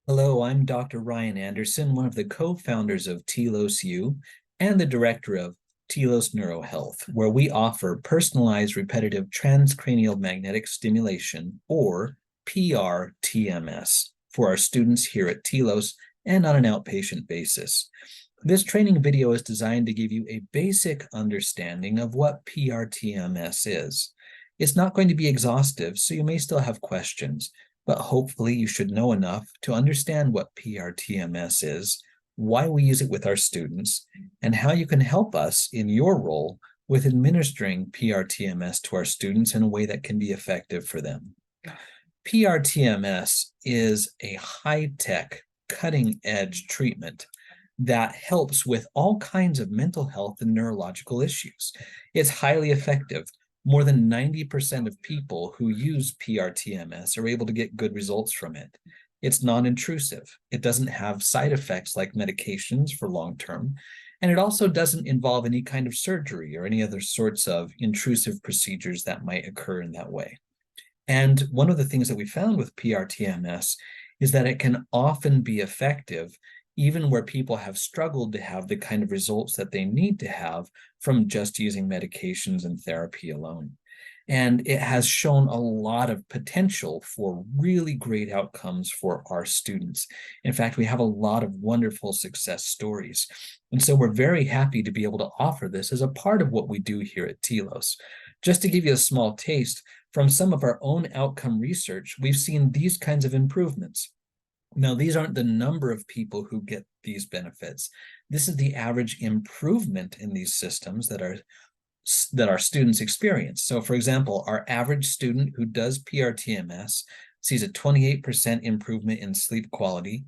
Hello, I'm Dr. Ryan Anderson, one of the co-founders of Telos U and the director of Telos NeuroHealth, where we offer personalized repetitive transcranial magnetic stimulation, or PrTMS, for our students here at Telos and on an outpatient basis. This training video is designed to give you a basic understanding of what PrTMS is. It's not going to be exhaustive, so you may still have questions, but hopefully you should know enough to understand what PrTMS is, why we use it with our students, and how you can help us in your role with administering PrTMS to our students in a way that can be effective for them. PrTMS is a high-tech, cutting-edge treatment that helps with all kinds of mental health and neurological issues. It's highly effective. More than 90% of people who use PrTMS are able to get good results from it. It's non-intrusive. It doesn't have side effects like medications for long-term, and it also doesn't involve any kind of surgery or any other sorts of intrusive procedures that might occur in that way. And one of the things that we found with PrTMS is that it can often be effective even where people have struggled to have the kind of results that they need to have from just using medications and therapy alone. And it has shown a lot of potential for really great outcomes for our students. In fact, we have a lot of wonderful success stories. And so we're very happy to be able to offer this as a part of what we do here at Telos. Just to give you a small taste, from some of our own outcome research, we've seen these kinds of improvements. Now, these aren't the number of people who get these benefits. This is the average improvement in these systems that our students experience. So, for example, our average student who does PrTMS sees a 28% improvement in sleep quality,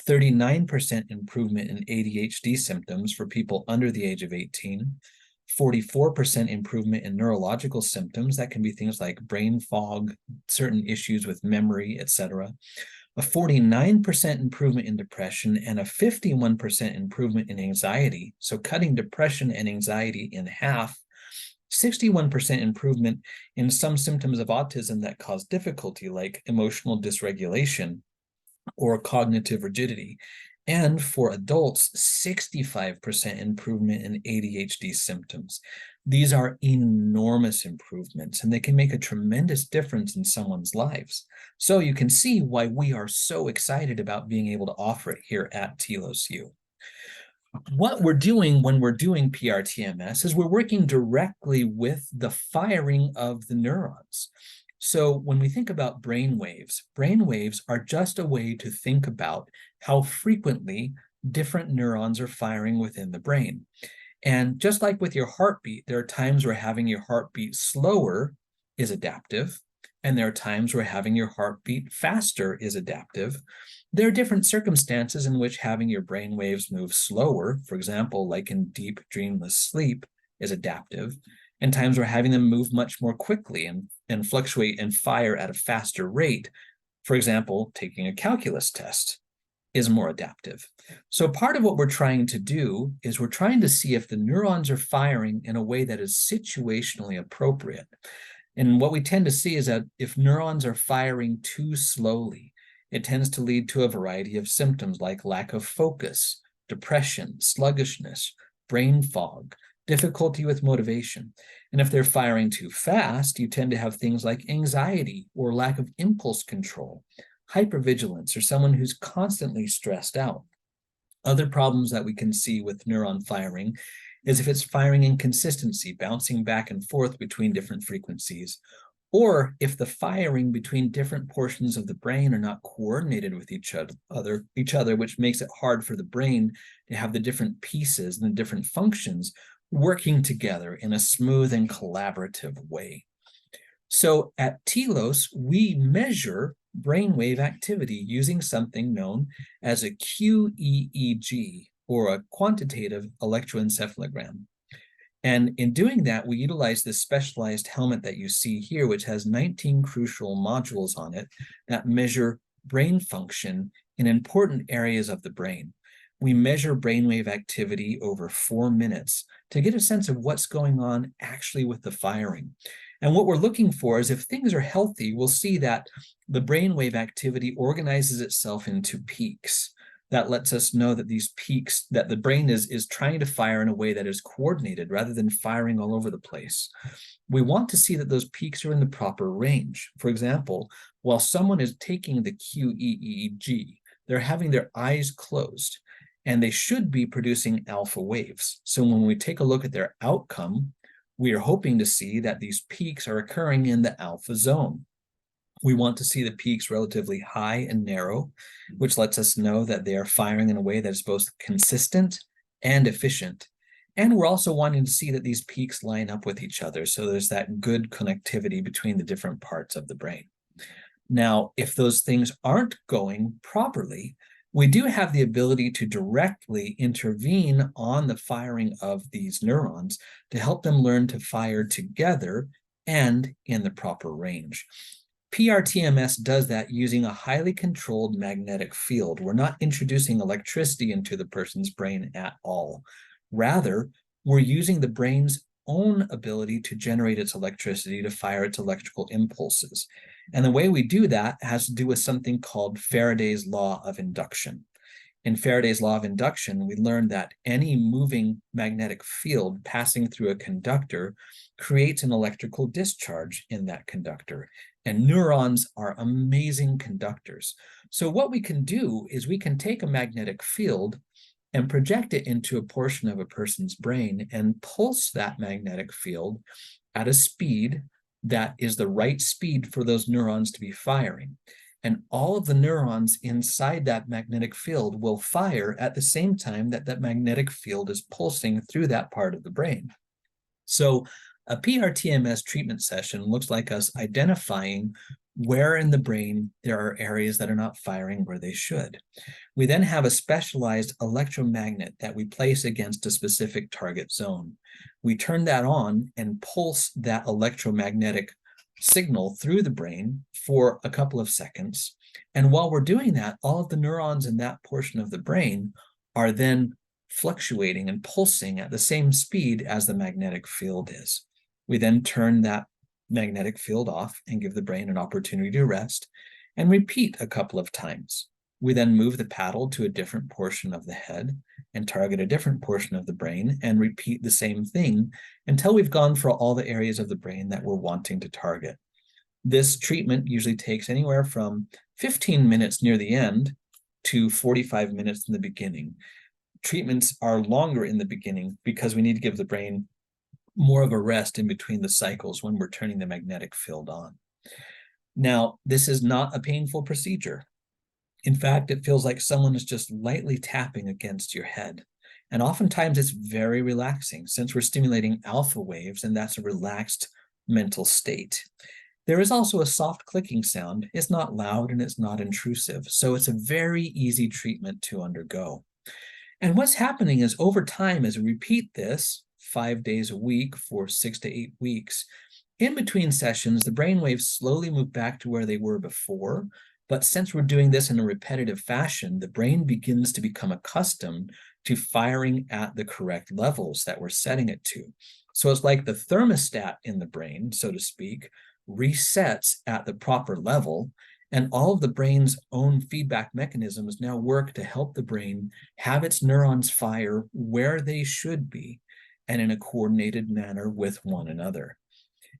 39% improvement in ADHD symptoms for people under the age of 18, 44% improvement in neurological symptoms. That can be things like brain fog, certain issues with memory, etc., a 49% improvement in depression, and a 51% improvement in anxiety. So cutting depression and anxiety in half, 61% improvement in some symptoms of autism that cause difficulty, like emotional dysregulation or cognitive rigidity. And for adults, 65% improvement in ADHD symptoms. These are enormous improvements, and they can make a tremendous difference in someone's lives. So you can see why we are so excited about being able to offer it here at Telos U. What we're doing when we're doing PrTMS is we're working directly with the firing of the neurons. So when we think about brain waves are just a way to think about how frequently different neurons are firing within the brain. And just like with your heartbeat, there are times where having your heartbeat slower is adaptive, and there are times where having your heartbeat faster is adaptive. There are different circumstances in which having your brain waves move slower, for example, like in deep dreamless sleep, is adaptive, and times where having them move much more quickly and fluctuate and fire at a faster rate, for example, taking a calculus test, is more adaptive. So part of what we're trying to do is we're trying to see if the neurons are firing in a way that is situationally appropriate. And what we tend to see is that if neurons are firing too slowly, it tends to lead to a variety of symptoms like lack of focus, depression, sluggishness, brain fog, difficulty with motivation. And if they're firing too fast, you tend to have things like anxiety or lack of impulse control, hypervigilance, or someone who's constantly stressed out. Other problems that we can see with neuron firing is if it's firing inconsistency, bouncing back and forth between different frequencies, or if the firing between different portions of the brain are not coordinated with each other, which makes it hard for the brain to have the different pieces and the different functions working together in a smooth and collaborative way. So at Telos, we measure brainwave activity using something known as a QEEG, or a quantitative electroencephalogram. And in doing that, we utilize this specialized helmet that you see here, which has 19 crucial modules on it that measure brain function in important areas of the brain. We measure brainwave activity over 4 minutes to get a sense of what's going on actually with the firing. And what we're looking for is if things are healthy, we'll see that the brainwave activity organizes itself into peaks. That lets us know that these peaks, that the brain is trying to fire in a way that is coordinated rather than firing all over the place. We want to see that those peaks are in the proper range. For example, while someone is taking the QEEG, they're having their eyes closed, and they should be producing alpha waves. So when we take a look at their outcome, we are hoping to see that these peaks are occurring in the alpha zone. We want to see the peaks relatively high and narrow, which lets us know that they are firing in a way that is both consistent and efficient. And we're also wanting to see that these peaks line up with each other, so there's that good connectivity between the different parts of the brain. Now, if those things aren't going properly, we do have the ability to directly intervene on the firing of these neurons to help them learn to fire together and in the proper range. PrTMS does that using a highly controlled magnetic field. We're not introducing electricity into the person's brain at all. Rather, we're using the brain's own ability to generate its electricity to fire its electrical impulses. And the way we do that has to do with something called Faraday's law of induction. In Faraday's law of induction, we learned that any moving magnetic field passing through a conductor creates an electrical discharge in that conductor. And neurons are amazing conductors. So what we can do is we can take a magnetic field and project it into a portion of a person's brain and pulse that magnetic field at a speed that is the right speed for those neurons to be firing. And all of the neurons inside that magnetic field will fire at the same time that that magnetic field is pulsing through that part of the brain. So a PrTMS treatment session looks like us identifying where in the brain there are areas that are not firing where they should. We then have a specialized electromagnet that we place against a specific target zone. We turn that on and pulse that electromagnetic signal through the brain for a couple of seconds. And while we're doing that, all of the neurons in that portion of the brain are then fluctuating and pulsing at the same speed as the magnetic field is. We then turn that magnetic field off and give the brain an opportunity to rest and repeat a couple of times. We then move the paddle to a different portion of the head and target a different portion of the brain and repeat the same thing until we've gone for all the areas of the brain that we're wanting to target. This treatment usually takes anywhere from 15 minutes near the end to 45 minutes in the beginning. Treatments are longer in the beginning because we need to give the brain more of a rest in between the cycles when we're turning the magnetic field on. Now, this is not a painful procedure. In fact, it feels like someone is just lightly tapping against your head. And oftentimes it's very relaxing since we're stimulating alpha waves, and that's a relaxed mental state. There is also a soft clicking sound. It's not loud and it's not intrusive, so it's a very easy treatment to undergo. And what's happening is over time, as we repeat this 5 days a week for 6 to 8 weeks, in between sessions, the brain waves slowly move back to where they were before. But since we're doing this in a repetitive fashion, the brain begins to become accustomed to firing at the correct levels that we're setting it to. So it's like the thermostat in the brain, so to speak, resets at the proper level, and all of the brain's own feedback mechanisms now work to help the brain have its neurons fire where they should be and in a coordinated manner with one another.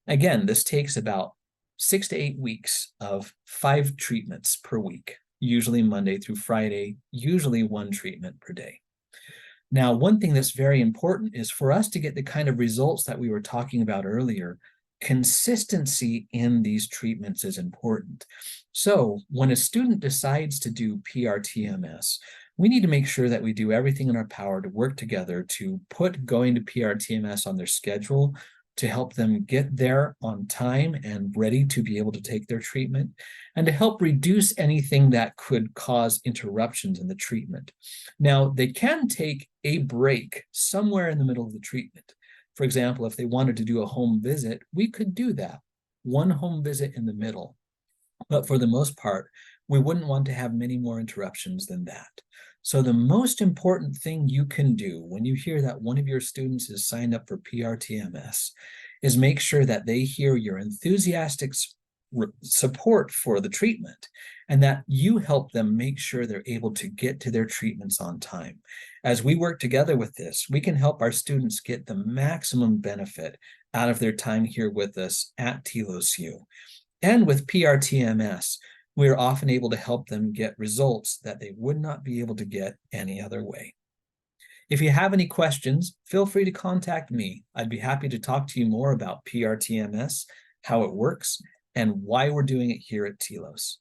Again, this takes about 6 to 8 weeks of 5 treatments per week, usually Monday through Friday, usually 1 treatment per day. Now, one thing that's very important is for us to get the kind of results that we were talking about earlier. Consistency in these treatments is important. So when a student decides to do PrTMS, we need to make sure that we do everything in our power to work together to put going to PrTMS on their schedule, to help them get there on time and ready to be able to take their treatment, and to help reduce anything that could cause interruptions in the treatment. Now, they can take a break somewhere in the middle of the treatment. For example, if they wanted to do a home visit, we could do that. 1 home visit in the middle. But for the most part, we wouldn't want to have many more interruptions than that. So the most important thing you can do when you hear that one of your students is signed up for PrTMS is make sure that they hear your enthusiastic support for the treatment and that you help them make sure they're able to get to their treatments on time. As we work together with this, we can help our students get the maximum benefit out of their time here with us at Telos U. And with PrTMS, we are often able to help them get results that they would not be able to get any other way. If you have any questions, feel free to contact me. I'd be happy to talk to you more about PrTMS, how it works, and why we're doing it here at Telos.